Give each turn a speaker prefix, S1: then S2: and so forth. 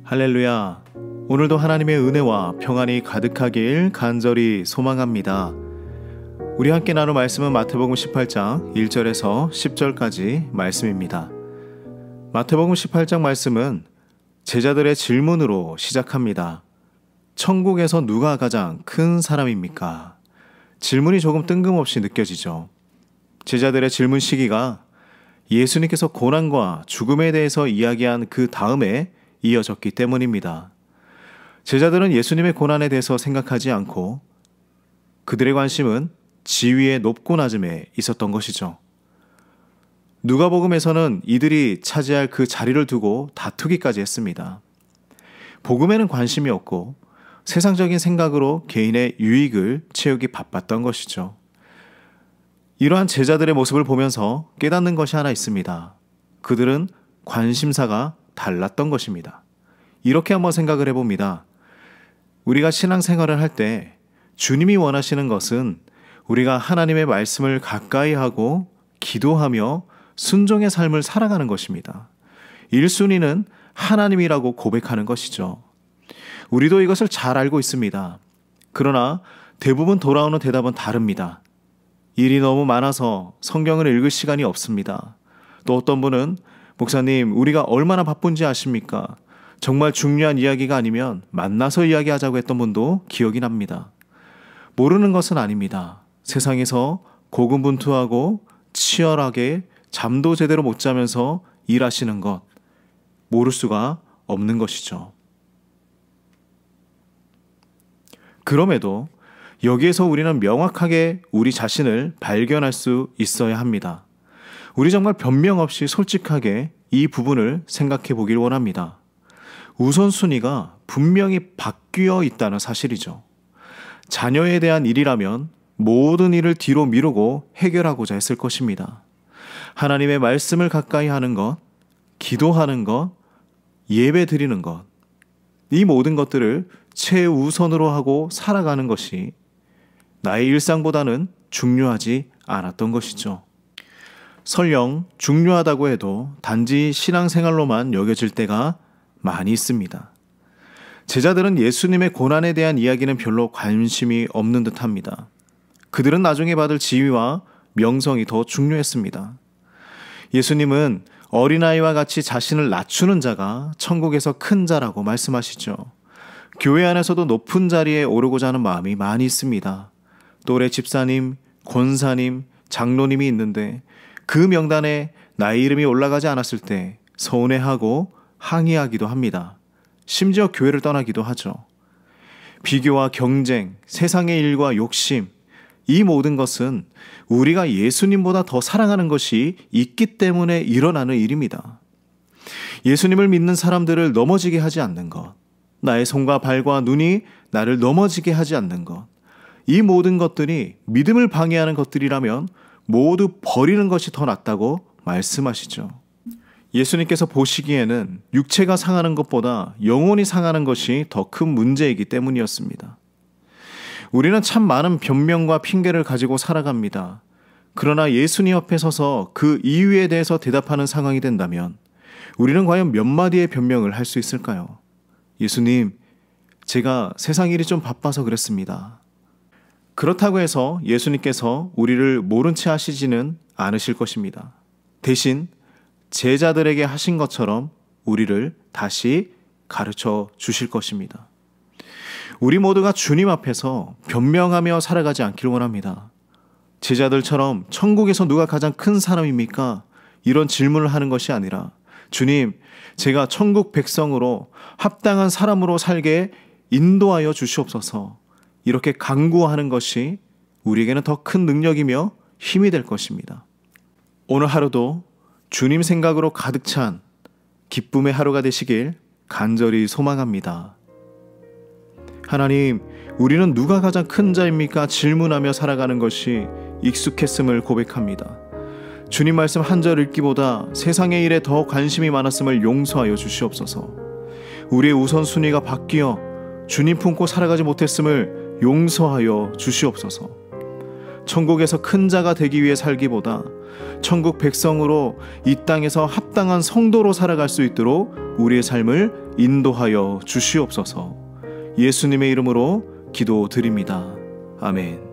S1: 할렐루야. 오늘도 하나님의 은혜와 평안이 가득하길 간절히 소망합니다. 우리 함께 나눌 말씀은 마태복음 18장 1절에서 10절까지 말씀입니다. 마태복음 18장 말씀은 제자들의 질문으로 시작합니다. 천국에서 누가 가장 큰 사람입니까? 질문이 조금 뜬금없이 느껴지죠. 제자들의 질문 시기가 예수님께서 고난과 죽음에 대해서 이야기한 그 다음에 이어졌기 때문입니다. 제자들은 예수님의 고난에 대해서 생각하지 않고 그들의 관심은 지위의 높고 낮음에 있었던 것이죠. 누가복음에서는 이들이 차지할 그 자리를 두고 다투기까지 했습니다. 복음에는 관심이 없고 세상적인 생각으로 개인의 유익을 채우기 바빴던 것이죠. 이러한 제자들의 모습을 보면서 깨닫는 것이 하나 있습니다. 그들은 관심사가 달랐던 것입니다. 이렇게 한번 생각을 해봅니다. 우리가 신앙생활을 할 때 주님이 원하시는 것은 우리가 하나님의 말씀을 가까이 하고 기도하며 순종의 삶을 살아가는 것입니다. 1순위는 하나님이라고 고백하는 것이죠. 우리도 이것을 잘 알고 있습니다. 그러나 대부분 돌아오는 대답은 다릅니다. 일이 너무 많아서 성경을 읽을 시간이 없습니다. 또 어떤 분은 목사님, 우리가 얼마나 바쁜지 아십니까? 정말 중요한 이야기가 아니면 만나서 이야기하자고 했던 분도 기억이 납니다. 모르는 것은 아닙니다. 세상에서 고군분투하고 치열하게 잠도 제대로 못 자면서 일하시는 것, 모를 수가 없는 것이죠. 그럼에도 여기에서 우리는 명확하게 우리 자신을 발견할 수 있어야 합니다. 우리 정말 변명 없이 솔직하게 이 부분을 생각해 보길 원합니다. 우선순위가 분명히 바뀌어 있다는 사실이죠. 자녀에 대한 일이라면 모든 일을 뒤로 미루고 해결하고자 했을 것입니다. 하나님의 말씀을 가까이 하는 것, 기도하는 것, 예배 드리는 것, 이 모든 것들을 최우선으로 하고 살아가는 것이 나의 일상보다는 중요하지 않았던 것이죠. 설령 중요하다고 해도 단지 신앙생활로만 여겨질 때가 많이 있습니다. 제자들은 예수님의 고난에 대한 이야기는 별로 관심이 없는 듯합니다. 그들은 나중에 받을 지위와 명성이 더 중요했습니다. 예수님은 어린아이와 같이 자신을 낮추는 자가 천국에서 큰 자라고 말씀하시죠. 교회 안에서도 높은 자리에 오르고자 하는 마음이 많이 있습니다. 또래 집사님, 권사님, 장로님이 있는데 그 명단에 나의 이름이 올라가지 않았을 때 서운해하고 항의하기도 합니다. 심지어 교회를 떠나기도 하죠. 비교와 경쟁, 세상의 일과 욕심, 이 모든 것은 우리가 예수님보다 더 사랑하는 것이 있기 때문에 일어나는 일입니다. 예수님을 믿는 사람들을 넘어지게 하지 않는 것, 나의 손과 발과 눈이 나를 넘어지게 하지 않는 것, 이 모든 것들이 믿음을 방해하는 것들이라면 모두 버리는 것이 더 낫다고 말씀하시죠. 예수님께서 보시기에는 육체가 상하는 것보다 영혼이 상하는 것이 더 큰 문제이기 때문이었습니다. 우리는 참 많은 변명과 핑계를 가지고 살아갑니다. 그러나 예수님 옆에 서서 그 이유에 대해서 대답하는 상황이 된다면 우리는 과연 몇 마디의 변명을 할 수 있을까요? 예수님, 제가 세상 일이 좀 바빠서 그랬습니다. 그렇다고 해서 예수님께서 우리를 모른 채 하시지는 않으실 것입니다. 대신 제자들에게 하신 것처럼 우리를 다시 가르쳐 주실 것입니다. 우리 모두가 주님 앞에서 변명하며 살아가지 않길 원합니다. 제자들처럼 천국에서 누가 가장 큰 사람입니까? 이런 질문을 하는 것이 아니라 주님, 제가 천국 백성으로 합당한 사람으로 살게 인도하여 주시옵소서. 이렇게 간구하는 것이 우리에게는 더 큰 능력이며 힘이 될 것입니다. 오늘 하루도 주님 생각으로 가득 찬 기쁨의 하루가 되시길 간절히 소망합니다. 하나님, 우리는 누가 가장 큰 자입니까? 질문하며 살아가는 것이 익숙했음을 고백합니다. 주님 말씀 한 절 읽기보다 세상의 일에 더 관심이 많았음을 용서하여 주시옵소서. 우리의 우선순위가 바뀌어 주님 품고 살아가지 못했음을 용서하여 주시옵소서. 천국에서 큰 자가 되기 위해 살기보다 천국 백성으로 이 땅에서 합당한 성도로 살아갈 수 있도록 우리의 삶을 인도하여 주시옵소서. 예수님의 이름으로 기도드립니다. 아멘.